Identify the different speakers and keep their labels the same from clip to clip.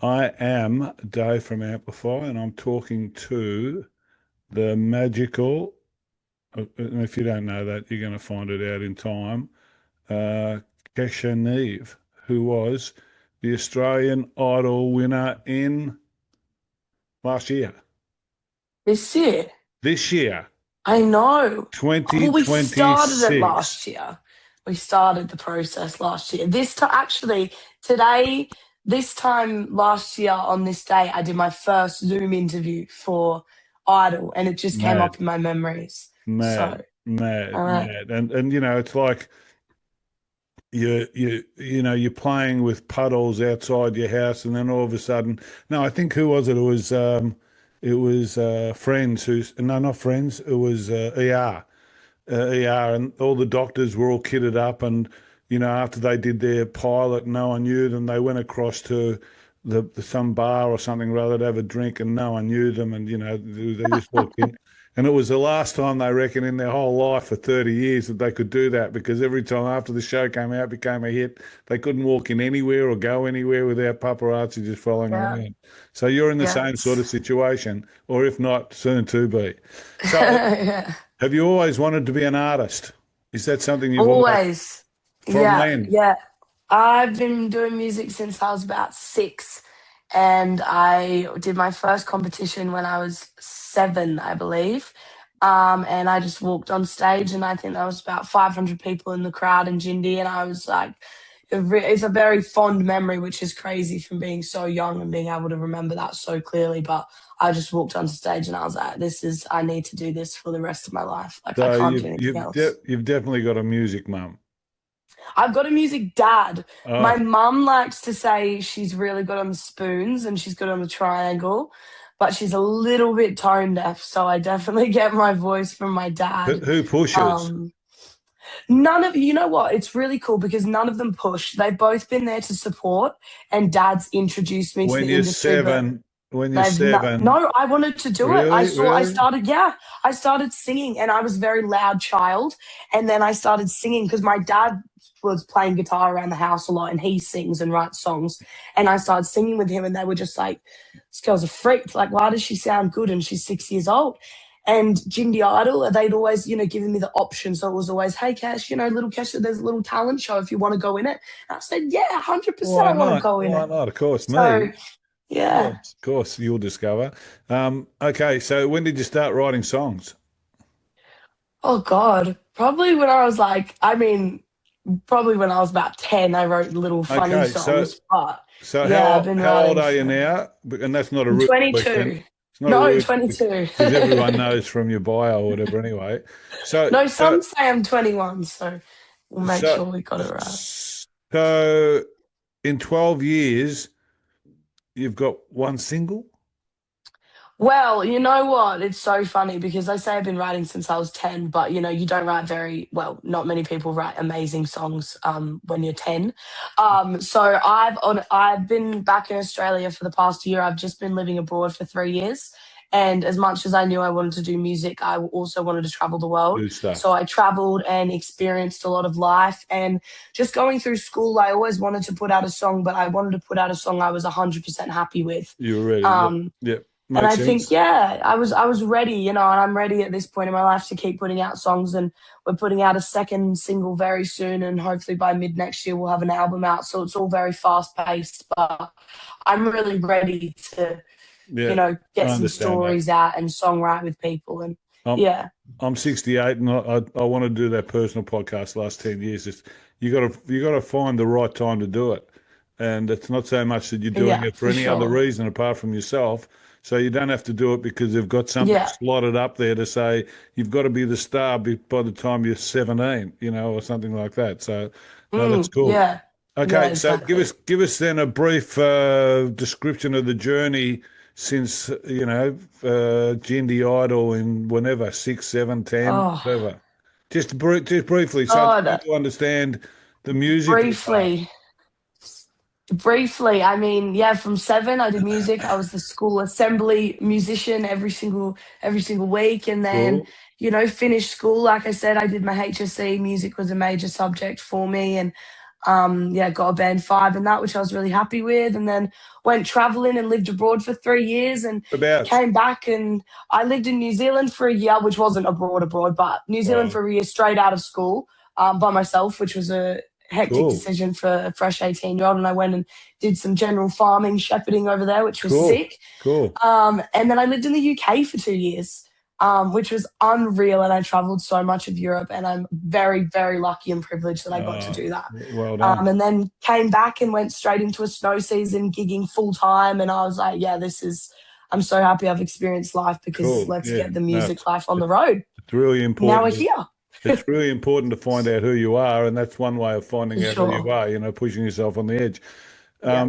Speaker 1: I am Dave from Amplify, and I'm talking to the magical, and if you don't know that, you're going to find it out in time, uh, Kesha Neve, who was the Australian Idol winner in last year.
Speaker 2: This year.
Speaker 1: This year,
Speaker 2: I know. Well, we started it
Speaker 1: 2026.
Speaker 2: last year. We started the process last year. This time, actually, today, this time last year on this day, I did my first Zoom interview for Idol, and it just came
Speaker 1: Mad,
Speaker 2: up in my memories. So,
Speaker 1: mad, mad,
Speaker 2: uh,
Speaker 1: mad. And it's like you're playing with puddles outside your house, and then all of a sudden, no, I think who was it? It was Friends who's no, not Friends. It was ER, and all the doctors were all kitted up, and after they did their pilot, no one knew them. They went across to the some bar or something rather to have a drink, and no one knew them, and they just walked in. And it was the last time they reckon in their whole life for 30 years that they could do that because every time after the show came out, became a hit, they couldn't walk in anywhere or go anywhere without paparazzi just following
Speaker 2: yeah,
Speaker 1: around. So you're in the
Speaker 2: yeah.
Speaker 1: same sort of situation, or if not, soon to be. So
Speaker 2: Yeah.
Speaker 1: have you always wanted to be an artist? Is that something you've always,
Speaker 2: Always.
Speaker 1: from
Speaker 2: Yeah,
Speaker 1: when?
Speaker 2: yeah. I've been doing music since I was about 6, and I did my first competition when I was 7, I believe. And I just walked on stage, and I think there was about 500 people in the crowd in Jindy, and I was like, it's a very fond memory, which is crazy from being so young and being able to remember that so clearly. But I just walked on stage, and I was like, I need to do this for the rest of my life. Like, I
Speaker 1: So
Speaker 2: can't
Speaker 1: you've
Speaker 2: do anything
Speaker 1: you've de
Speaker 2: else.
Speaker 1: you've definitely got a music mum.
Speaker 2: I've got a music dad. My
Speaker 1: Oh,
Speaker 2: mum likes to say she's really good on the spoons and she's good on the triangle, but she's a little bit tone deaf. So I definitely get my voice from my
Speaker 1: who,
Speaker 2: dad.
Speaker 1: who pushes?
Speaker 2: Um, None of you know what? It's really cool because none of them push. They've both been there to support, and dad's introduced me to
Speaker 1: When
Speaker 2: the
Speaker 1: you're
Speaker 2: industry, but
Speaker 1: seven, when you're
Speaker 2: they've not.
Speaker 1: seven,
Speaker 2: No, I wanted to do it.
Speaker 1: really,
Speaker 2: I
Speaker 1: really?
Speaker 2: started, yeah, I started singing, and I was a very loud child. And then I started singing because my dad was playing guitar around the house a lot, and he sings and writes songs. And I started singing with him, and they were just like, this girl's a freak. Like, why does she sound good? And she's 6 years old. And Jindy Idol, they'd always, given me the option. So it was always, hey, Cash, little Cash, there's a little talent show if you want to go in it. And I said, yeah, 100%
Speaker 1: Why
Speaker 2: I want to
Speaker 1: not?
Speaker 2: go in
Speaker 1: Why
Speaker 2: it.
Speaker 1: not? Of course,
Speaker 2: So,
Speaker 1: me.
Speaker 2: yeah.
Speaker 1: Yes, of course, you'll discover. Okay, so when did you start writing songs?
Speaker 2: Oh God, probably when I was like, probably when I was about 10, I wrote little funny
Speaker 1: Okay, so
Speaker 2: songs. But
Speaker 1: so
Speaker 2: yeah, I've
Speaker 1: how
Speaker 2: been
Speaker 1: how old
Speaker 2: writing
Speaker 1: are you
Speaker 2: for.
Speaker 1: now? And that's not a
Speaker 2: I'm
Speaker 1: rude question.
Speaker 2: 22.
Speaker 1: It's not a
Speaker 2: No,
Speaker 1: rude
Speaker 2: 22.
Speaker 1: because everyone knows from your bio or whatever anyway. So
Speaker 2: No,
Speaker 1: so
Speaker 2: some say I'm 21, so we'll make
Speaker 1: so
Speaker 2: sure we got it right.
Speaker 1: so in 12 years, you've got one single?
Speaker 2: Well, you know what? It's so funny because I say I've been writing since I was 10, but you don't write very well. Not many people write amazing songs when you're 10. So I've been back in Australia for the past year. I've just been living abroad for 3 years. And as much as I knew I wanted to do music, I also wanted to travel the world.
Speaker 1: Do
Speaker 2: So
Speaker 1: stuff.
Speaker 2: I traveled and experienced a lot of life. And just going through school, I always wanted to put out a song, but I wanted to put out a song I was 100% happy with.
Speaker 1: You're ready. Yep.
Speaker 2: Um,
Speaker 1: Yep.
Speaker 2: and
Speaker 1: Makes
Speaker 2: I think,
Speaker 1: sense.
Speaker 2: yeah, I was ready, and I'm ready at this point in my life to keep putting out songs. And we're putting out a second single very soon, and hopefully by mid next year we'll have an album out. So it's all very fast paced, but I'm really ready to,
Speaker 1: Yeah, I
Speaker 2: get some
Speaker 1: understand that.
Speaker 2: stories out and songwrite with people. And
Speaker 1: I'm
Speaker 2: yeah,
Speaker 1: I'm 68 and I want to do that personal podcast last 10 years. You got to find the right time to do it. And it's not so much that you're doing
Speaker 2: yeah,
Speaker 1: it for
Speaker 2: for
Speaker 1: any other
Speaker 2: sure.
Speaker 1: reason apart from yourself. So you don't have to do it because they've got something
Speaker 2: Yeah.
Speaker 1: slotted up there to say you've got to be the star by the time you're 17, or something like that. So no, that's cool.
Speaker 2: Yeah. Yeah,
Speaker 1: Okay, so give
Speaker 2: exactly.
Speaker 1: us give us then a brief description of the journey since Jindy Idol in whenever 6, 7, 10,
Speaker 2: Oh,
Speaker 1: whatever. Just briefly, so
Speaker 2: God.
Speaker 1: people understand the musical part.
Speaker 2: Briefly. Briefly, I mean, yeah, from 7 I did music. I was the school assembly musician every single week, and then
Speaker 1: Cool.
Speaker 2: finished school. Like I said, I did my HSC. Music was a major subject for me, and Yeah, got a band 5 in that, which I was really happy with. And then went traveling and lived abroad for 3 years and
Speaker 1: Abouts.
Speaker 2: came back. And I lived in New Zealand for a year, which wasn't abroad, but New Zealand
Speaker 1: Right.
Speaker 2: for a year straight out of school by myself, which was a hectic
Speaker 1: Cool.
Speaker 2: decision for a fresh 18-year-old. And I went and did some general farming, shepherding over there, which was
Speaker 1: Cool.
Speaker 2: sick.
Speaker 1: Cool.
Speaker 2: And then I lived in the UK for 2 years, which was unreal. And I traveled so much of Europe, and I'm very, very lucky and privileged that I got to do that.
Speaker 1: Well done.
Speaker 2: And then came back and went straight into a snow season, gigging full time. And I was like, yeah, I'm so happy I've experienced life because
Speaker 1: Cool.
Speaker 2: let's
Speaker 1: Yeah.
Speaker 2: get the
Speaker 1: No,
Speaker 2: music life on the
Speaker 1: it's,
Speaker 2: road.
Speaker 1: it's really
Speaker 2: Now we're
Speaker 1: important.
Speaker 2: here
Speaker 1: It's really important to find out who you are, and that's one way of
Speaker 2: for
Speaker 1: finding out who you
Speaker 2: sure.
Speaker 1: are. Pushing yourself on the edge.
Speaker 2: Yeah.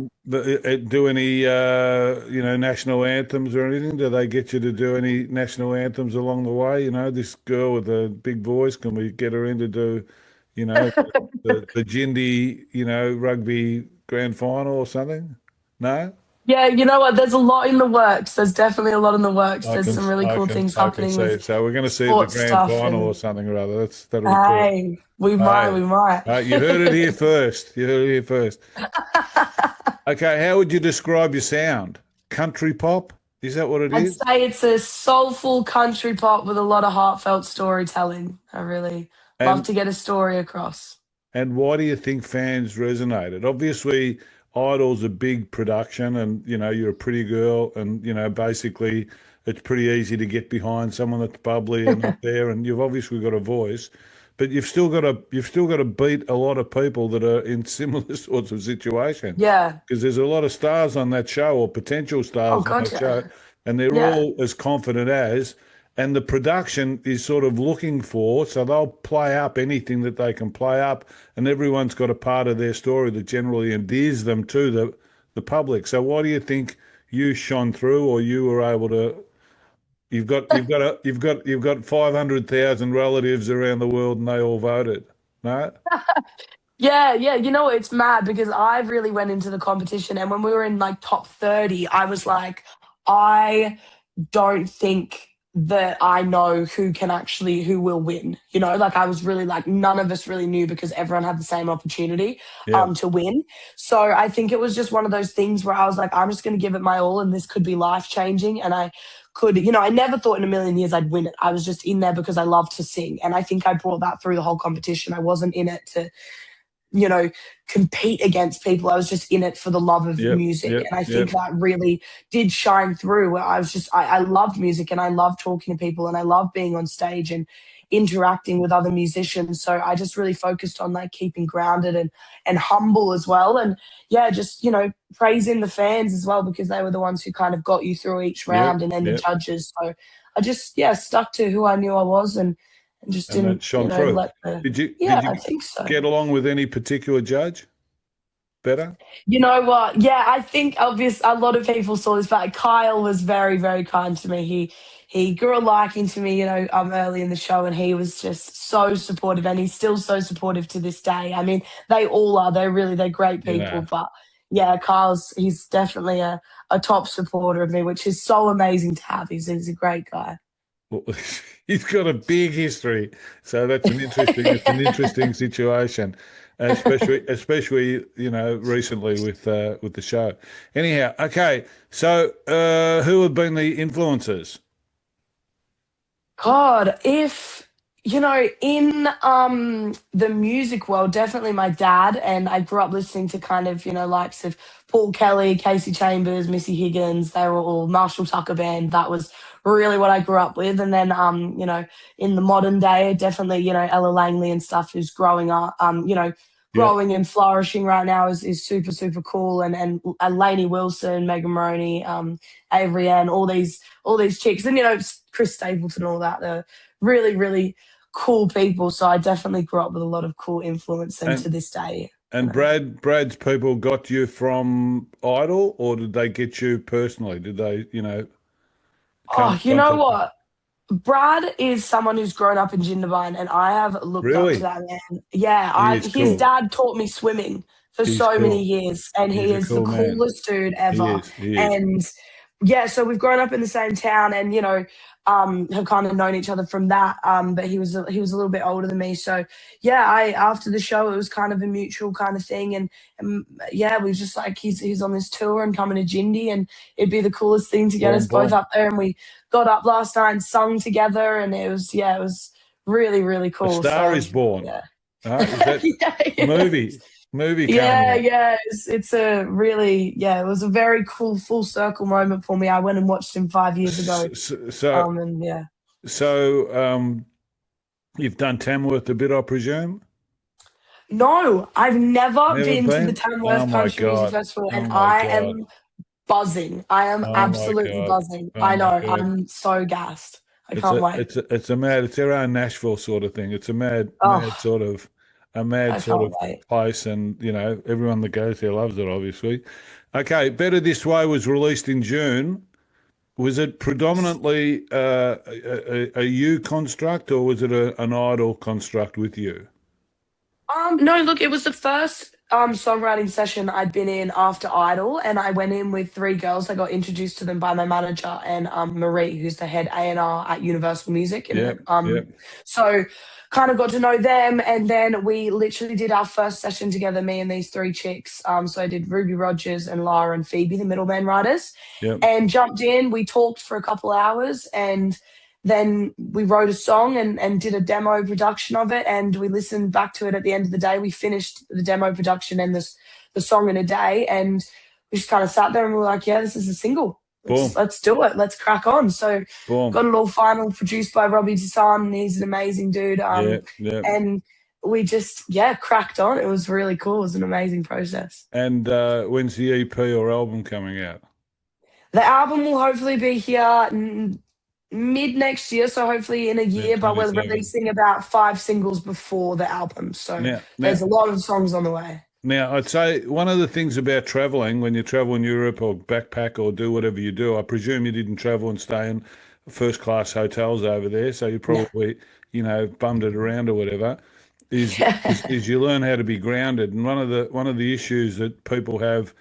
Speaker 1: Do any national anthems or anything? Do they get you to do any national anthems along the way? This girl with the big voice, can we get her in to do, the Jindy, rugby grand final or something? No?
Speaker 2: Yeah, you know what? There's a lot in the works. There's definitely a lot in the works.
Speaker 1: I
Speaker 2: There's
Speaker 1: can,
Speaker 2: some really
Speaker 1: I
Speaker 2: cool
Speaker 1: can,
Speaker 2: things
Speaker 1: I can
Speaker 2: happening
Speaker 1: see
Speaker 2: with
Speaker 1: it. So we're going to see the
Speaker 2: sports
Speaker 1: grand
Speaker 2: stuff.
Speaker 1: final or
Speaker 2: And
Speaker 1: something or other. That'll be cool.
Speaker 2: hey, we might,
Speaker 1: Hey,
Speaker 2: we might.
Speaker 1: you heard it here first. You heard it here first. Okay, how would you describe your sound? Country pop? Is that what it
Speaker 2: I'd
Speaker 1: is?
Speaker 2: say it's a soulful country pop with a lot of heartfelt storytelling. I really love
Speaker 1: And
Speaker 2: to get a story across.
Speaker 1: and why do you think fans resonated? Obviously, Idol's a big production, and you're a pretty girl, and basically it's pretty easy to get behind someone that's bubbly and up there, and you've obviously got a voice, but you've still got to beat a lot of people that are in similar sorts of situations,
Speaker 2: Yeah.
Speaker 1: because there's a lot of stars on that show or potential
Speaker 2: Oh,
Speaker 1: stars on
Speaker 2: God,
Speaker 1: that show,
Speaker 2: yeah.
Speaker 1: and they're
Speaker 2: Yeah.
Speaker 1: all as confident as. And the production is sort of looking for, so they'll play up anything that they can play up, and everyone's got a part of their story that generally endears them to the public. So why do you think you shone through, or you were able to? You've got 500,000 relatives around the world, and they all voted. No,
Speaker 2: Yeah, yeah. You know, it's mad because I really went into the competition, and when we were in like top 30, I was like, I don't think that I know who will win. You know, like I was really like none of us really knew because everyone had the same opportunity
Speaker 1: yeah,
Speaker 2: to win. So I think it was just one of those things where I was like, I'm just gonna give it my all and this could be life changing. And I could, I never thought in a million years I'd win it. I was just in there because I love to sing. And I think I brought that through the whole competition. I wasn't in it to you know, compete against people. I was just in it for the love of
Speaker 1: yep,
Speaker 2: music.
Speaker 1: yep,
Speaker 2: And I think
Speaker 1: yep,
Speaker 2: that really did shine through where I loved music and I love talking to people and I love being on stage and interacting with other musicians. So I just really focused on like keeping grounded and humble as well. And yeah, just, praising the fans as well because they were the ones who kind of got you through each
Speaker 1: yep,
Speaker 2: round and then the
Speaker 1: yep,
Speaker 2: judges. So I just, yeah, stuck to who I knew I was and just
Speaker 1: and that
Speaker 2: didn't,
Speaker 1: shone through.
Speaker 2: let the,
Speaker 1: Did you
Speaker 2: yeah,
Speaker 1: did you
Speaker 2: I think so.
Speaker 1: get along with any particular judge better?
Speaker 2: You know what? Yeah, I think obvious a lot of people saw this, but Kyle was very, very kind to me. He grew a liking to me, early in the show, and he was just so supportive, and he's still so supportive to this day. I mean, they all are. They're great
Speaker 1: You
Speaker 2: people,
Speaker 1: know.
Speaker 2: but yeah, he's definitely a top supporter of me, which is so amazing to have. He's a great guy.
Speaker 1: Well, he's got a big history, so it's an interesting situation, especially recently with the show. Anyhow, okay, so who have been the influences?
Speaker 2: God, if in the music world, definitely my dad, and I grew up listening to kind of, likes of Paul Kelly, Casey Chambers, Missy Higgins, they were all Marshall Tucker band. That was really what I grew up with. And then in the modern day, definitely, Ella Langley and stuff who's growing up,
Speaker 1: Yep,
Speaker 2: growing and flourishing right now is super, super cool. And Lainey Wilson, Megan Maroney, Avery Ann, all these chicks, and Chris Stapleton, all that. They're really, really cool people. So I definitely grew up with a lot of cool influence, and to
Speaker 1: and
Speaker 2: this day,
Speaker 1: and Brad's people got you from Idol, or did they get you personally? Did they, come in
Speaker 2: Oh, you know
Speaker 1: contact?
Speaker 2: what? Brad is someone who's grown up in Jindabyne, and I have looked up to
Speaker 1: Really?
Speaker 2: that man. Yeah,
Speaker 1: He
Speaker 2: I
Speaker 1: is
Speaker 2: his
Speaker 1: cool.
Speaker 2: dad taught me swimming for
Speaker 1: He's
Speaker 2: so many
Speaker 1: cool.
Speaker 2: years, and
Speaker 1: He's
Speaker 2: he
Speaker 1: a
Speaker 2: is the
Speaker 1: cool man.
Speaker 2: coolest dude
Speaker 1: He
Speaker 2: ever.
Speaker 1: is. He is.
Speaker 2: And Yeah, so we've grown up in the same town, and have kind of known each other from that. But he was a little bit older than me, so yeah. I After the show, it was kind of a mutual kind of thing, and yeah, we just like he's on this tour and coming to Jindy, and it'd be the coolest thing to get us
Speaker 1: Boom,
Speaker 2: both
Speaker 1: boom.
Speaker 2: up there. And we got up last night and sung together, and it was really really
Speaker 1: A
Speaker 2: cool.
Speaker 1: Star
Speaker 2: So
Speaker 1: is Born.
Speaker 2: yeah,
Speaker 1: Is that
Speaker 2: yeah, yeah.
Speaker 1: movie came
Speaker 2: Yeah,
Speaker 1: out?
Speaker 2: yeah, it's a really, yeah, it was a very cool full circle moment for me. I went and watched him 5 years ago.
Speaker 1: So so,
Speaker 2: And yeah.
Speaker 1: so you've done Tamworth a bit, I presume.
Speaker 2: No, I've never
Speaker 1: Never
Speaker 2: been to the
Speaker 1: been. Oh
Speaker 2: Tamworth
Speaker 1: my
Speaker 2: Country Music
Speaker 1: God.
Speaker 2: Festival,
Speaker 1: Oh
Speaker 2: and
Speaker 1: my
Speaker 2: I
Speaker 1: God.
Speaker 2: am buzzing. I am
Speaker 1: Oh my
Speaker 2: absolutely
Speaker 1: God.
Speaker 2: buzzing.
Speaker 1: Oh
Speaker 2: I
Speaker 1: my
Speaker 2: know,
Speaker 1: God.
Speaker 2: I'm so gassed. I
Speaker 1: It's
Speaker 2: can't
Speaker 1: a
Speaker 2: wait.
Speaker 1: it's a it's a mad it's their own Nashville sort of thing. It's a
Speaker 2: Oh,
Speaker 1: mad
Speaker 2: I
Speaker 1: sort
Speaker 2: can't
Speaker 1: of
Speaker 2: wait.
Speaker 1: place, and everyone that goes there loves it, obviously. Okay, Better This Way was released in June. Was it predominantly a you construct, or was it an idol construct with you?
Speaker 2: No, look, it was the first songwriting session I'd been in after Idol, and I went in with three girls. I got introduced to them by my manager and Marie, who's the head A&R at Universal Music, and
Speaker 1: Yep, yep,
Speaker 2: so kind of got to know them, and then we literally did our first session together, me and these three chicks. So I did Ruby Rogers and Lara and Phoebe, the middleman writers,
Speaker 1: yep.
Speaker 2: and jumped in. We talked for a couple hours, and then we wrote a song and did a demo production of it, and we listened back to it at the end of the day. We finished the demo production and the song in a day, and we just kind of sat there and we were like, yeah, this is a single.
Speaker 1: Boom,
Speaker 2: Let's do it. Let's crack on. So got
Speaker 1: boom.
Speaker 2: it all final produced by Robbie Desan, and he's an amazing dude.
Speaker 1: Yeah, yeah.
Speaker 2: And we just, yeah, cracked on. It was really cool. It was an amazing process.
Speaker 1: And when's the EP or album coming out?
Speaker 2: The album will hopefully be here mid next year, so hopefully in a
Speaker 1: Mid
Speaker 2: year, but we're
Speaker 1: 27.
Speaker 2: releasing about five singles before the album. So
Speaker 1: Now, now,
Speaker 2: there's a lot of songs on the way.
Speaker 1: Now, I'd say one of the things about traveling, when you travel in Europe or backpack or do whatever you do, I presume you didn't travel and stay in first class hotels over there, so you
Speaker 2: Yeah.
Speaker 1: probably, bummed it around or whatever, is is
Speaker 2: Yeah.
Speaker 1: is you learn how to be grounded. And one of the issues that people have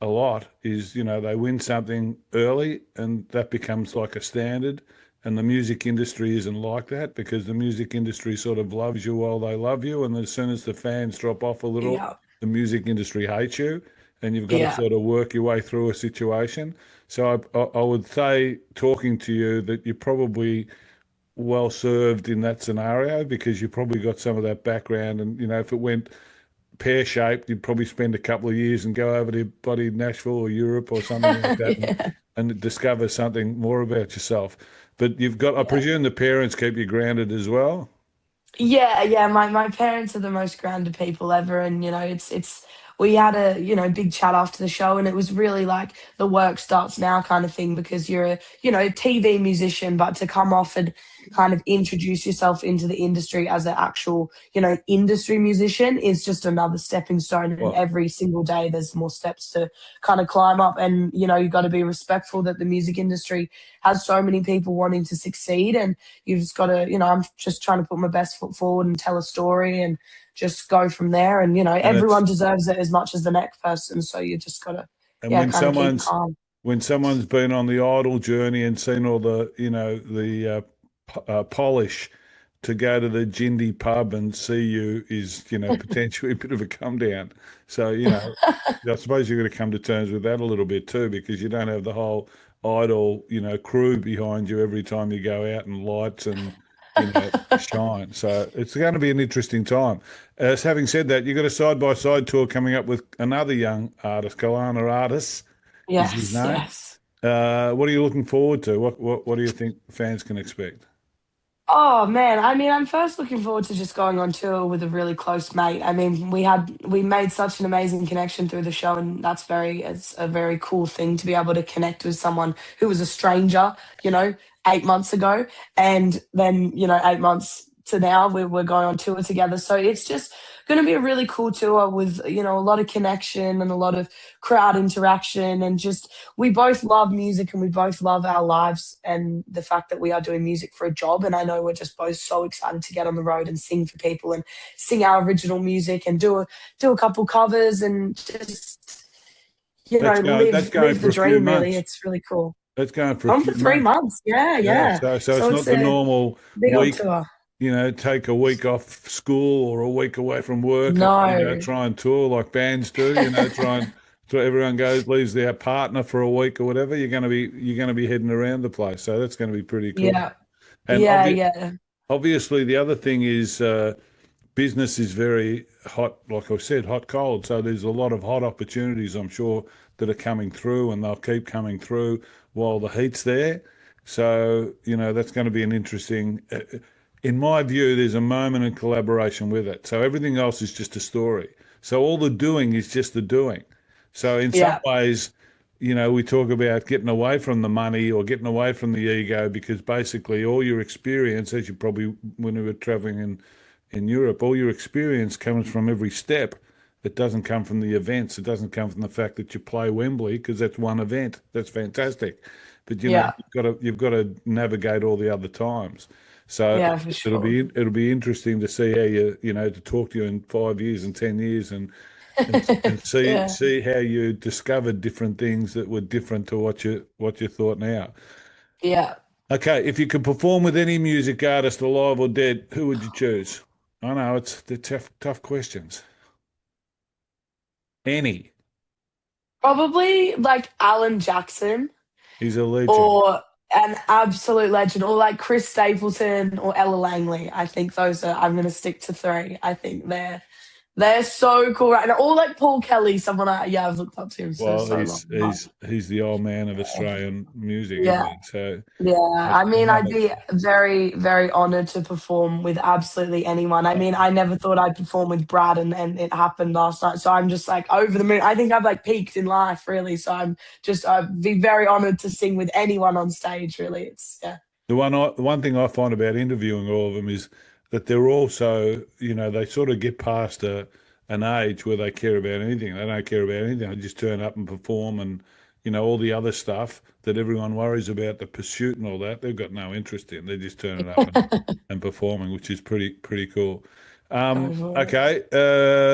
Speaker 1: a lot is, they win something early and that becomes like a standard. And the music industry isn't like that, because the music industry sort of loves you while they love you. And as soon as the fans drop off a little,
Speaker 2: Yeah.
Speaker 1: the music industry hates you, and you've got to
Speaker 2: Yeah.
Speaker 1: sort of work your way through a situation. So I would say, talking to you, that you're probably well served in that scenario, because you probably got some of that background. And, if it went pear shaped, you'd probably spend a couple of years and go over to bloody Nashville or Europe or something like that,
Speaker 2: Yeah.
Speaker 1: and discover something more about yourself. But you've got, I
Speaker 2: Yeah.
Speaker 1: presume, the parents keep you grounded as well.
Speaker 2: Yeah, yeah. My parents are the most grounded people ever, and it's we had a big chat after the show, and it was really like the work starts now kind of thing, because you're a TV musician, but to come off and kind of introduce yourself into the industry as an actual industry musician is just another stepping stone, and
Speaker 1: Well,
Speaker 2: every single day there's more steps to kind of climb up, and you got to be respectful that the music industry has so many people wanting to succeed, and you've just got to, I'm just trying to put my best foot forward and tell a story and just go from there. And,
Speaker 1: and it's
Speaker 2: everyone deserves it as much as the next person. So you just got to,
Speaker 1: and
Speaker 2: yeah,
Speaker 1: when
Speaker 2: kind of keep
Speaker 1: someone's
Speaker 2: calm.
Speaker 1: when someone's been on the idol journey and seen all the polish, to go to the Jindy pub and see you is, potentially a bit of a come down. So, I suppose you've got to come to terms with that a little bit too, because you don't have the whole idol, crew behind you every time you go out, and lights and, shine. So it's going to be an interesting time. As having said that, you've got a side by side tour coming up with another young artist, Collaborators is his
Speaker 2: Yes,
Speaker 1: name.
Speaker 2: yes.
Speaker 1: What are you looking forward to? What do you think fans can expect?
Speaker 2: Oh man, I mean, I'm first looking forward to just going on tour with a really close mate. I mean, we made such an amazing connection through the show, and it's a very cool thing to be able to connect with someone who was a stranger, you know, 8 months ago, and then 8 months to now we're going on tour together. So it's just going to be a really cool tour with a lot of connection and a lot of crowd interaction, and just we both love music and we both love our lives and the fact that we are doing music for a job. And I know we're just both so excited to get on the road and sing for people and sing our original music and do a couple covers and just
Speaker 1: That's going
Speaker 2: live
Speaker 1: for
Speaker 2: the
Speaker 1: a few
Speaker 2: dream. Really,
Speaker 1: months.
Speaker 2: it's really cool.
Speaker 1: That's going for a
Speaker 2: Gone
Speaker 1: few
Speaker 2: for three
Speaker 1: months.
Speaker 2: months. Yeah,
Speaker 1: Yeah.
Speaker 2: yeah.
Speaker 1: So it's
Speaker 2: So
Speaker 1: not
Speaker 2: it's
Speaker 1: the
Speaker 2: a
Speaker 1: normal
Speaker 2: big old
Speaker 1: week,
Speaker 2: tour.
Speaker 1: take a week off school or a week away from work and,
Speaker 2: No.
Speaker 1: try and tour like bands do, so everyone goes, leaves their partner for a week or whatever. You're going to be heading around the place. So that's going to be pretty cool.
Speaker 2: Yeah,
Speaker 1: And
Speaker 2: yeah, yeah,
Speaker 1: obviously the other thing is, business is very hot, like I said, hot cold. So there's a lot of hot opportunities, I'm sure, that are coming through, and they'll keep coming through while the heat's there. So, that's going to be an interesting. In my view, there's a moment in collaboration with it. So everything else is just a story. So all the doing is just the doing. So in some
Speaker 2: yeah,
Speaker 1: ways, we talk about getting away from the money or getting away from the ego because basically all your experience, as you probably when we were traveling in Europe, all your experience comes from every step. It doesn't come from the events. It doesn't come from the fact that you play Wembley because that's one event. That's fantastic, but
Speaker 2: yeah,
Speaker 1: you've got to navigate all the other times. So
Speaker 2: yeah, for sure.
Speaker 1: it'll be interesting to see how to talk to you in 5 years and 10 years and
Speaker 2: Yeah,
Speaker 1: see how you discovered different things that were different to what you thought now.
Speaker 2: yeah.
Speaker 1: Okay, if you could perform with any music artist, alive or dead, who would you choose? I know they're tough questions. Any.
Speaker 2: Probably like Alan Jackson
Speaker 1: He's a legend.
Speaker 2: or an absolute legend, or like Chris Stapleton or Ella Langley. I think those are. I'm gonna stick to three. I think they're so cool, right? And or like Paul Kelly, someone I've looked up to him for
Speaker 1: Well,
Speaker 2: so long. But
Speaker 1: he's the old man of Australian music, isn't
Speaker 2: yeah,
Speaker 1: he? So
Speaker 2: yeah. I
Speaker 1: I
Speaker 2: mean,
Speaker 1: know
Speaker 2: I'd
Speaker 1: that's
Speaker 2: be very, very honored to perform with absolutely anyone. I mean, I never thought I'd perform with Brad, and it happened last night. So I'm just like over the moon. I think I've like peaked in life, really. So I'd be very honored to sing with anyone on stage. Really, it's yeah,
Speaker 1: the one thing I find about interviewing all of them is that they're also, they sort of get past an age where they care about anything. They don't care about anything. They just turn up and perform and, all the other stuff that everyone worries about, the pursuit and all that, they've got no interest in. They're just turning up and performing, which is pretty cool.
Speaker 2: for sure.
Speaker 1: Okay,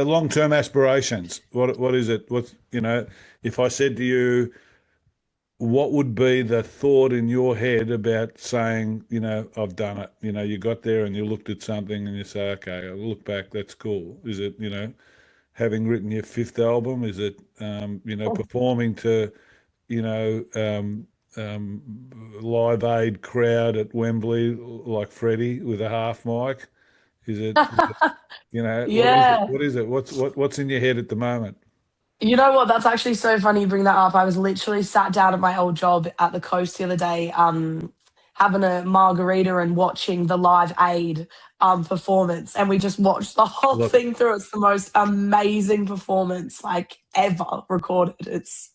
Speaker 1: long-term aspirations. What is it? If I said to you, what would be the thought in your head about saying, I've done it? You got there and you looked at something and you say, okay, I look back, that's cool. Is it, having written your fifth album? Is it, performing to, Live Aid crowd at Wembley like Freddie with a half mic? Is it, what is it?
Speaker 2: Yeah.
Speaker 1: What is it? What's in your head at the moment?
Speaker 2: You know what? That's actually so funny you bring that up. I was literally sat down at my old job at the coast the other day, having a margarita and watching the Live Aid performance. And we just watched the whole
Speaker 1: Look,
Speaker 2: thing through. It's the most amazing performance like ever recorded. It's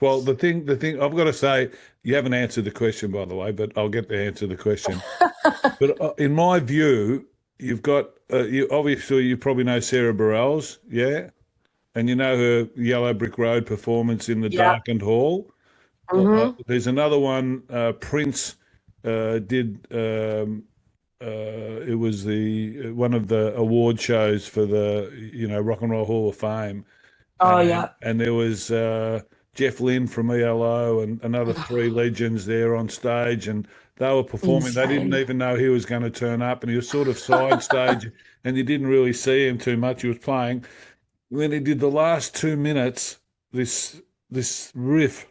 Speaker 1: well, the thing I've got to say, you haven't answered the question, by the way, but I'll get to answer the question. But in my view, you've got you obviously you probably know Sarah Bareilles, yeah, and you know her Yellow Brick Road performance in the
Speaker 2: yeah.
Speaker 1: darkened hall.
Speaker 2: Hmm.
Speaker 1: There's another one. Prince did. It was the one of the award shows for the Rock and Roll Hall of Fame,
Speaker 2: Oh
Speaker 1: and
Speaker 2: yeah.
Speaker 1: there was Jeff Lynne from ELO and another three legends there on stage, and they were performing. They didn't
Speaker 2: Insane.
Speaker 1: even know he was going to turn up, and he was sort of side stage, and you didn't really see him too much. He was playing. When he did the last 2 minutes, this riff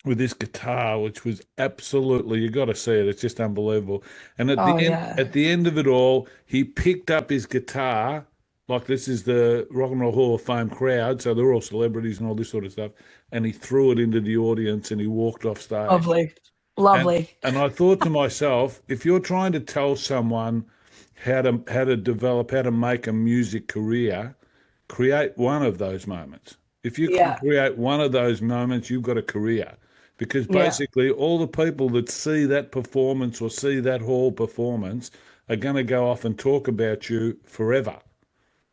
Speaker 1: with this guitar, which was absolutely, you got to see it. It's just unbelievable. And
Speaker 2: Oh yeah.
Speaker 1: at the end of it all, he picked up his guitar. Like this is the Rock and Roll Hall of Fame crowd, so they're all celebrities and all this sort of stuff. And he threw it into the audience and he walked off stage.
Speaker 2: Lovely.
Speaker 1: And
Speaker 2: Lovely.
Speaker 1: I thought to myself, if you're trying to tell someone how to develop, how to make a music career, create one of those moments. If you can
Speaker 2: Yeah.
Speaker 1: create one of those moments, you've got a career. Because
Speaker 2: Yeah.
Speaker 1: basically, all the people that see that performance or see that hall performance are going to go off and talk about you forever.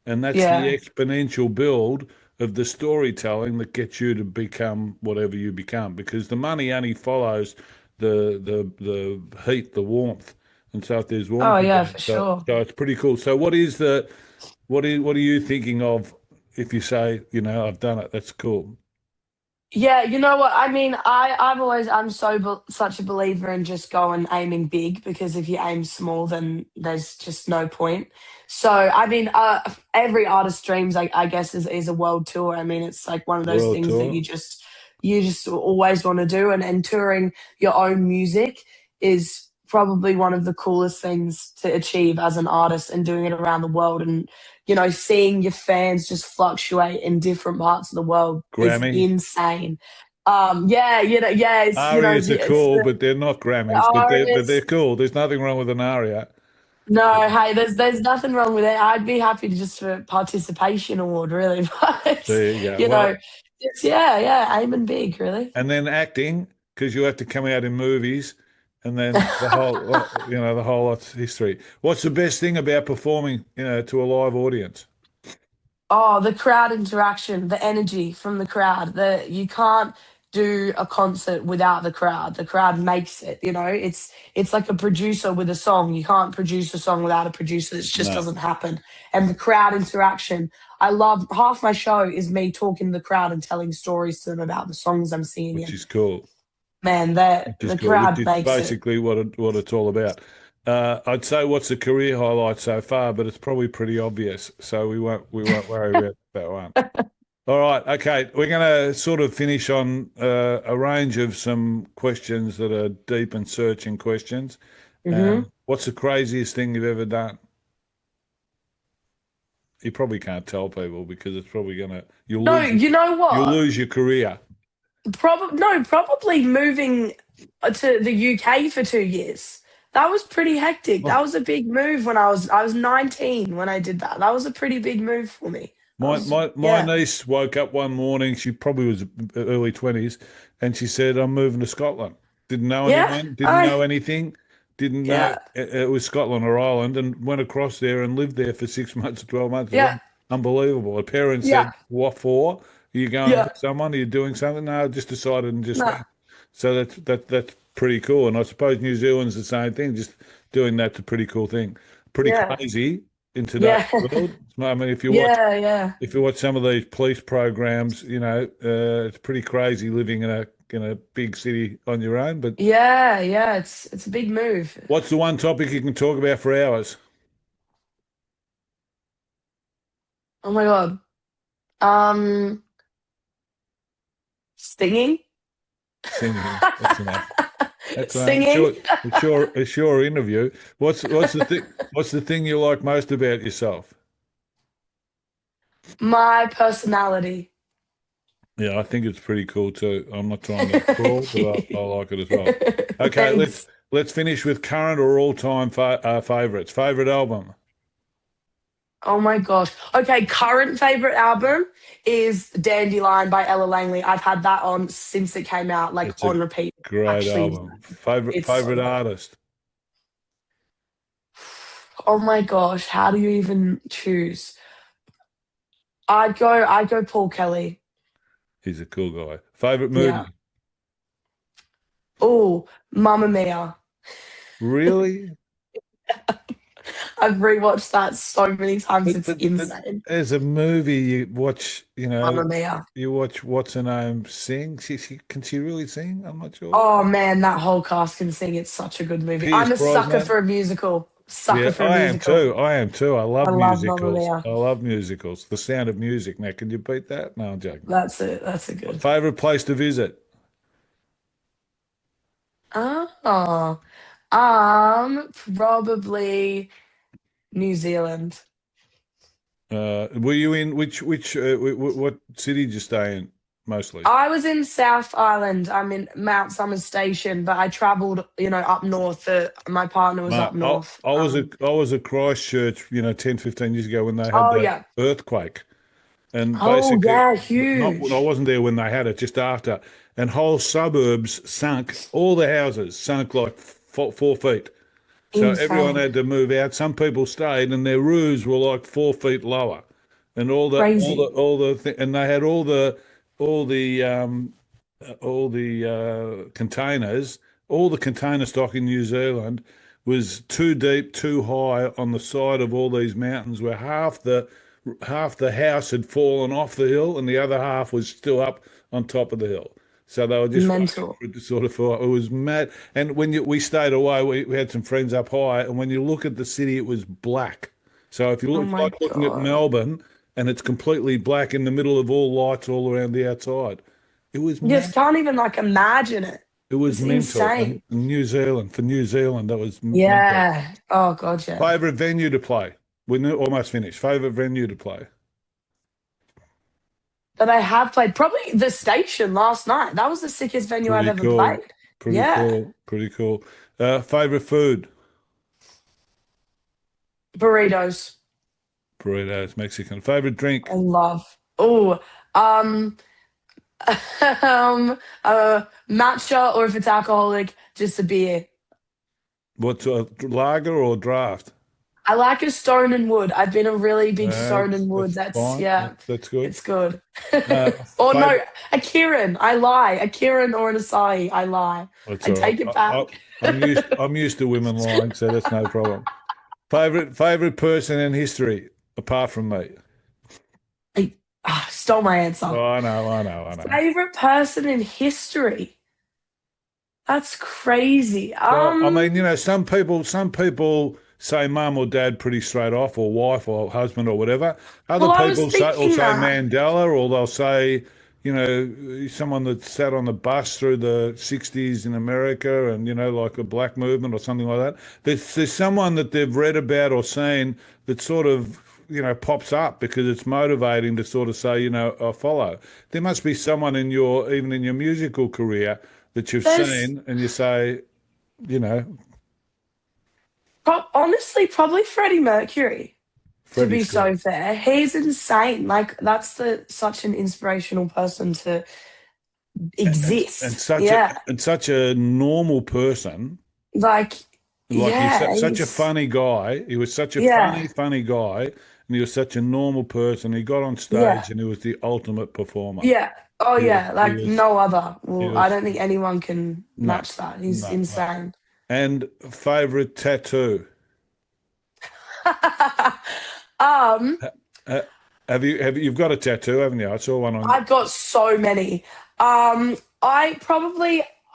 Speaker 1: And that's the
Speaker 2: Yeah.
Speaker 1: exponential build of the storytelling that gets you to become whatever you become. Because the money only follows the heat, the warmth. And so if there's
Speaker 2: Oh
Speaker 1: warmth
Speaker 2: yeah,
Speaker 1: about
Speaker 2: for
Speaker 1: it,
Speaker 2: sure.
Speaker 1: so it's pretty cool. So what are you thinking of if you say, I've done it, that's cool.
Speaker 2: Yeah, you know what? I mean, I'm such a believer in just going aiming big, because if you aim small, then there's just no point. So, I mean, every artist's dreams, I guess, is a world tour. I mean, it's like one of those
Speaker 1: World
Speaker 2: things that
Speaker 1: tour?
Speaker 2: you just always want to do, and touring your own music is probably one of the coolest things to achieve as an artist, and doing it around the world, and seeing your fans just fluctuate in different parts of the world is
Speaker 1: Grammy.
Speaker 2: insane. Yeah, yeah,
Speaker 1: Arias are
Speaker 2: it's
Speaker 1: cool,
Speaker 2: the
Speaker 1: but they're not Grammys, but they're
Speaker 2: artists.
Speaker 1: cool. There's nothing wrong with an aria.
Speaker 2: No, hey, there's nothing wrong with it. I'd be happy to just for a participation award, really. But
Speaker 1: There you go.
Speaker 2: you know,
Speaker 1: Well,
Speaker 2: it's yeah, aiming big, really.
Speaker 1: and then acting, because you have to come out in movies, and then the whole the whole lot's history. What's the best thing about performing, to a live audience?
Speaker 2: Oh, the crowd interaction, the energy from the crowd. You can't do a concert without the crowd. The crowd makes it, It's like a producer with a song. You can't produce a song without a producer. It just
Speaker 1: No,
Speaker 2: doesn't happen. And the crowd interaction. I love half my show is me talking to the crowd and telling stories to them about the songs I'm singing
Speaker 1: which
Speaker 2: in.
Speaker 1: is cool.
Speaker 2: Man,
Speaker 1: Which is
Speaker 2: the
Speaker 1: cool. Which
Speaker 2: crowd
Speaker 1: is
Speaker 2: makes it.
Speaker 1: basically what it's all about. I'd say what's the career highlight so far, but it's probably pretty obvious, so we won't worry about that one. All right, okay. We're going to sort of finish on a range of some questions that are deep and searching questions.
Speaker 2: Hmm.
Speaker 1: What's the craziest thing you've ever done? You probably can't tell people because it's probably gonna
Speaker 2: No, you know
Speaker 1: you'll
Speaker 2: what?
Speaker 1: lose your career.
Speaker 2: Probably moving to the UK for 2 years. That was pretty hectic. That
Speaker 1: Oh,
Speaker 2: was a big move when I was 19 when I did that. That was a pretty big move for me. That
Speaker 1: My
Speaker 2: was
Speaker 1: my my
Speaker 2: yeah.
Speaker 1: niece woke up one morning. She probably was early 20s, and she said, "I'm moving to Scotland." Didn't know
Speaker 2: Yeah.
Speaker 1: anyone. Didn't
Speaker 2: I
Speaker 1: know anything. Didn't know
Speaker 2: yeah.
Speaker 1: it was Scotland or Ireland, and went across there and lived there for 6 months or 12 months. It was
Speaker 2: Yeah.
Speaker 1: unbelievable. Her parents
Speaker 2: Yeah.
Speaker 1: said, "What for? Are you going
Speaker 2: Yeah.
Speaker 1: with someone? Are you doing something?" No, I just decided and just
Speaker 2: Nah.
Speaker 1: went. So that's pretty cool. And I suppose New Zealand's the same thing. Just doing that's a pretty cool thing. Pretty
Speaker 2: Yeah.
Speaker 1: crazy in today's
Speaker 2: Yeah.
Speaker 1: world. I mean,
Speaker 2: Yeah. Yeah.
Speaker 1: if you watch some of these police programs, it's pretty crazy living in a big city on your own. But
Speaker 2: Yeah. Yeah. It's a big move.
Speaker 1: what's the one topic you can talk about for hours?
Speaker 2: Oh my God. Um Singing.
Speaker 1: Singing. That's enough. That's enough.
Speaker 2: Singing.
Speaker 1: A sure interview. What's the thing you like most about yourself?
Speaker 2: My personality.
Speaker 1: Yeah, I think it's pretty cool too. I'm not trying to crawl,
Speaker 2: Thank
Speaker 1: but I
Speaker 2: you.
Speaker 1: like it as well. Okay, let's
Speaker 2: Thanks.
Speaker 1: let's finish with current or all-time favorites. Favorite album?
Speaker 2: Oh my gosh. Okay, current favorite album is Dandelion by Ella Langley. I've had that on since it came out, like
Speaker 1: It's a
Speaker 2: on repeat.
Speaker 1: great
Speaker 2: Actually
Speaker 1: album. Favorite
Speaker 2: it's so
Speaker 1: favorite
Speaker 2: good.
Speaker 1: artist?
Speaker 2: Oh my gosh, how do you even choose? I'd go Paul Kelly.
Speaker 1: He's a cool guy. Favorite
Speaker 2: Yeah.
Speaker 1: movie?
Speaker 2: Oh, Mamma Mia.
Speaker 1: Really?
Speaker 2: I've rewatched that so many times.
Speaker 1: But
Speaker 2: It's
Speaker 1: but but
Speaker 2: insane.
Speaker 1: as a movie, you watch,
Speaker 2: Mamma Mia.
Speaker 1: you watch what's her name sing. She can she really sing? I'm not sure.
Speaker 2: Oh man, that whole cast can sing. It's such a good movie.
Speaker 1: Pierce
Speaker 2: I'm a sucker
Speaker 1: Brosnan.
Speaker 2: for a musical. Sucker
Speaker 1: Yeah,
Speaker 2: for a
Speaker 1: I am
Speaker 2: musical.
Speaker 1: too. I am too. I
Speaker 2: I
Speaker 1: love
Speaker 2: love Mamma
Speaker 1: musicals.
Speaker 2: Mia.
Speaker 1: I love musicals. The Sound of Music. Now, can you beat that? No, I'm joking.
Speaker 2: That's it. That's a good.
Speaker 1: Favorite place to visit?
Speaker 2: Oh, probably New Zealand.
Speaker 1: Were you in which what city did you stay in mostly?
Speaker 2: I was in South Island. I'm in Mount Somers Station, but I travelled, up north. My partner was
Speaker 1: Mate,
Speaker 2: up north.
Speaker 1: I was at Christchurch, 10, 15 years ago when they had
Speaker 2: Oh
Speaker 1: the
Speaker 2: yeah.
Speaker 1: earthquake. And
Speaker 2: Oh
Speaker 1: basically,
Speaker 2: yeah,
Speaker 1: not I
Speaker 2: huge,
Speaker 1: wasn't there when they had it, just after. And whole suburbs sunk, all the houses sunk like 4 feet. So everyone
Speaker 2: insane,
Speaker 1: had to move out. Some people stayed, and their roofs were like 4 feet lower, and
Speaker 2: crazy,
Speaker 1: and they had all the containers, all the container stock in New Zealand was too deep, too high on the side of all these mountains, where half the half the house had fallen off the hill and the other half was still up on top of the hill. So they were just waiting
Speaker 2: Mental.
Speaker 1: for it to sort of fall. It was mad. And when we stayed away, we had some friends up high, and when you look at the city, it was black. So if you
Speaker 2: Oh
Speaker 1: look, it's
Speaker 2: my
Speaker 1: like looking at
Speaker 2: God.
Speaker 1: Melbourne, and it's completely black in the middle of all lights all around the outside. It was
Speaker 2: You
Speaker 1: mad.
Speaker 2: just can't even like imagine it.
Speaker 1: It was
Speaker 2: It's
Speaker 1: mental.
Speaker 2: insane.
Speaker 1: And New Zealand, for New Zealand, that was mental.
Speaker 2: Yeah. Oh God, yeah.
Speaker 1: Favorite venue to play? We're almost finished. Favorite venue to play?
Speaker 2: But I have played probably the station last night. That was the sickest venue I've
Speaker 1: Pretty
Speaker 2: ever
Speaker 1: cool.
Speaker 2: played.
Speaker 1: Pretty
Speaker 2: Yeah.
Speaker 1: cool. Pretty cool. Favorite food?
Speaker 2: Burritos.
Speaker 1: Burritos, Mexican. Favorite
Speaker 2: I
Speaker 1: drink?
Speaker 2: love. Oh, um, matcha, or if it's alcoholic, just a beer.
Speaker 1: What's a lager or draft?
Speaker 2: I like a Stone and Wood. I've been a really big Stone
Speaker 1: That's
Speaker 2: and Wood.
Speaker 1: that's
Speaker 2: That's
Speaker 1: fine.
Speaker 2: yeah,
Speaker 1: That's good.
Speaker 2: it's good. Or no,
Speaker 1: Favorite.
Speaker 2: a Kirin. I lie. A Kirin or an Asahi. I lie.
Speaker 1: That's
Speaker 2: I
Speaker 1: all right.
Speaker 2: take it back.
Speaker 1: I'm used to women lying, so that's no problem. Favorite person in history apart from me.
Speaker 2: Stole my answer.
Speaker 1: Oh, I know, I know, I know.
Speaker 2: Favorite person in history. That's crazy.
Speaker 1: Well, I mean, some people say mum or dad pretty straight off, or wife or husband or whatever. Other
Speaker 2: Well, I was
Speaker 1: people
Speaker 2: thinking
Speaker 1: say
Speaker 2: that.
Speaker 1: Mandela, or they'll say, someone that sat on the bus through the 60s in America and, like a black movement or something like that. There's someone that they've read about or seen that sort of, pops up because it's motivating to sort of say, I follow. There must be someone even in your musical career that you've
Speaker 2: There's
Speaker 1: seen and you say, you know,
Speaker 2: honestly probably Freddie Mercury, to be
Speaker 1: Freddie's
Speaker 2: so
Speaker 1: cool.
Speaker 2: fair. He's insane. Like that's the such an inspirational person to
Speaker 1: And
Speaker 2: exist.
Speaker 1: such a
Speaker 2: Yeah.
Speaker 1: and such a normal person.
Speaker 2: Like
Speaker 1: Like he's
Speaker 2: yeah,
Speaker 1: such a
Speaker 2: he's
Speaker 1: funny guy. He was such a
Speaker 2: yeah.
Speaker 1: funny guy, and he was such a normal person. He got on
Speaker 2: Yeah.
Speaker 1: stage and he was the ultimate performer.
Speaker 2: Yeah. Oh
Speaker 1: He was
Speaker 2: yeah,
Speaker 1: he
Speaker 2: like
Speaker 1: was
Speaker 2: no other.
Speaker 1: he
Speaker 2: Well, I
Speaker 1: was
Speaker 2: don't think anyone can
Speaker 1: no,
Speaker 2: match that. He's
Speaker 1: no, no.
Speaker 2: insane.
Speaker 1: And favorite tattoo.
Speaker 2: um
Speaker 1: Uh, you've got a tattoo, haven't you? I saw one on.
Speaker 2: I've got so many.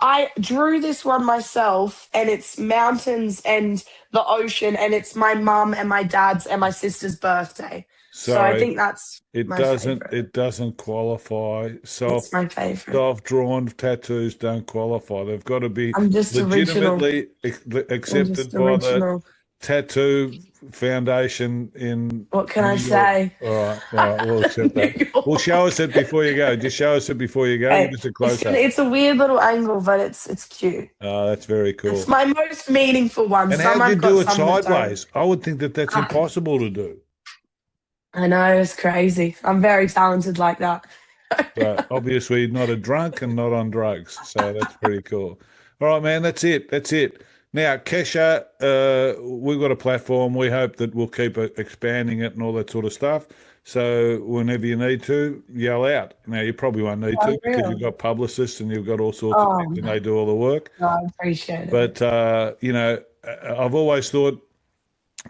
Speaker 2: I drew this one myself, and it's mountains and the ocean, and it's my mum and my dad's and my sister's birthday. So I
Speaker 1: Sorry,
Speaker 2: think that's
Speaker 1: it
Speaker 2: my
Speaker 1: doesn't
Speaker 2: favorite.
Speaker 1: it doesn't qualify.
Speaker 2: It's my favorite.
Speaker 1: Self-drawn tattoos don't qualify. They've got to be
Speaker 2: I'm just original.
Speaker 1: legitimately
Speaker 2: I'm
Speaker 1: accepted
Speaker 2: just
Speaker 1: by the
Speaker 2: original.
Speaker 1: Tattoo Foundation in
Speaker 2: What can
Speaker 1: New
Speaker 2: I
Speaker 1: York.
Speaker 2: say?
Speaker 1: All right, we'll accept
Speaker 2: New
Speaker 1: that. Well, show
Speaker 2: York.
Speaker 1: us it before you go. Just show us it before you go. Give
Speaker 2: Hey,
Speaker 1: us a close up.
Speaker 2: it's a weird little angle, but it's cute.
Speaker 1: Oh, that's very
Speaker 2: It's
Speaker 1: cool.
Speaker 2: my most meaningful one.
Speaker 1: And
Speaker 2: Some
Speaker 1: how'd you
Speaker 2: I've got,
Speaker 1: do it
Speaker 2: some that don't.
Speaker 1: sideways? I would think that that's
Speaker 2: Ah,
Speaker 1: impossible to do.
Speaker 2: I know, it's crazy. I'm very talented like that.
Speaker 1: So obviously not a drunk and not on drugs. So that's pretty cool. All right, man, that's it. That's it. Now, Kesha, we've got a platform. We hope that we'll keep expanding it and all that sort of stuff. So whenever you need to, yell out. Now, you probably won't need to because you've
Speaker 2: Unreal.
Speaker 1: got publicists and you've got all sorts of
Speaker 2: Oh,
Speaker 1: people and
Speaker 2: no,
Speaker 1: they do all the work.
Speaker 2: I appreciate it.
Speaker 1: But, I've always thought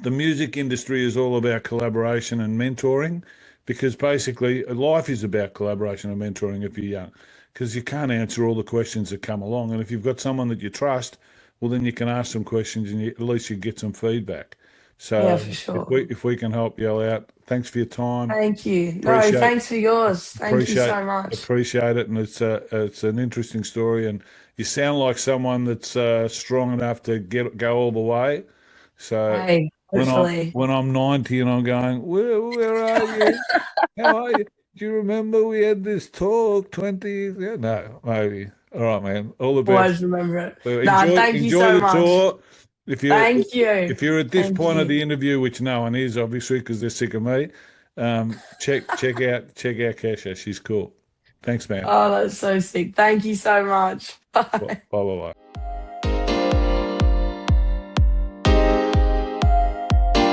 Speaker 1: the music industry is all about collaboration and mentoring because basically life is about collaboration and mentoring if you're young because you can't answer all the questions that come along. And if you've got someone that you trust, well, then you can ask some questions and at least you get some feedback.
Speaker 2: Yeah,
Speaker 1: So
Speaker 2: for
Speaker 1: if
Speaker 2: sure.
Speaker 1: we can help yell out, thanks for your time.
Speaker 2: Thank you. No,
Speaker 1: Appreciate
Speaker 2: thanks for yours. Thank you
Speaker 1: appreciate
Speaker 2: so much.
Speaker 1: appreciate it, and it's an interesting story. And you sound like someone that's strong enough to go all the way. So
Speaker 2: Hey, hopefully.
Speaker 1: when I'm 90 and I'm going, where are you? How are you? Do you remember we had this talk 20? Yeah, no, maybe. All right, man. All the best.
Speaker 2: Always remember it.
Speaker 1: So
Speaker 2: Nah, thank you
Speaker 1: enjoy
Speaker 2: so
Speaker 1: the
Speaker 2: much.
Speaker 1: tour. If you
Speaker 2: Thank you.
Speaker 1: if you're at this
Speaker 2: Thank
Speaker 1: point of
Speaker 2: you.
Speaker 1: the interview, which no one is obviously because they're sick of me, check out Kesha. She's cool. Thanks, man.
Speaker 2: Oh, that's so sick. Thank you so much.
Speaker 1: Bye
Speaker 2: Bye.
Speaker 1: bye bye.